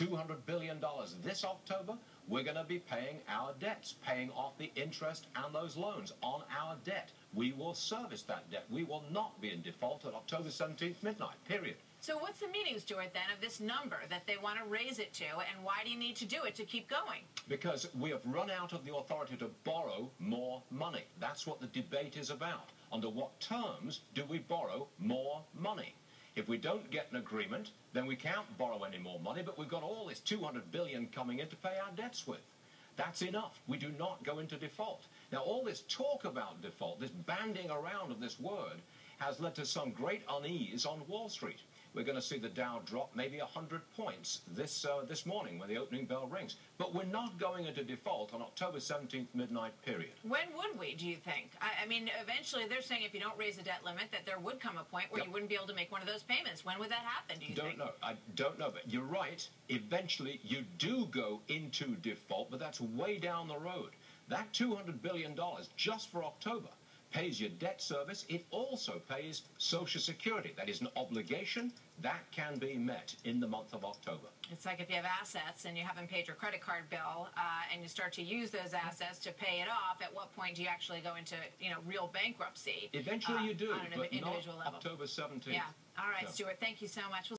$200 billion. This October, we're going to be paying our debts, paying off the interest and those loans on our debt. We will service that debt. We will not be in default at October 17th midnight, period. So what's the meaning, Stuart, then, of this number that they want to raise it to, and why do you need to do it to keep going? Because we have run out of the authority to borrow more money. That's what the debate is about. Under what terms do we borrow more money? If we don't get an agreement, then we can't borrow any more money, but we've got all this $200 billion coming in to pay our debts with. That's enough. We do not go into default. Now, all this talk about default, this banding around of this word, has led to some great unease on Wall Street. We're going to see the Dow drop maybe 100 points this morning when the opening bell rings. But we're not going into default on October 17th midnight, period. When would we, do you think? I mean, eventually they're saying if you don't raise the debt limit that there would come a point where you wouldn't be able to make one of those payments. When would that happen, do you think? Don't know. I don't know, but you're right. Eventually you do go into default, but that's way down the road. That $200 billion just for October pays your debt service. It also pays Social Security. That is an obligation that can be met in the month of October. It's like if you have assets and you haven't paid your credit card bill and you start to use those assets to pay it off, at what point do you actually go into, real bankruptcy? Eventually you do, on an but individual not level. October 17th. Yeah. All right, No. Stuart, thank you so much.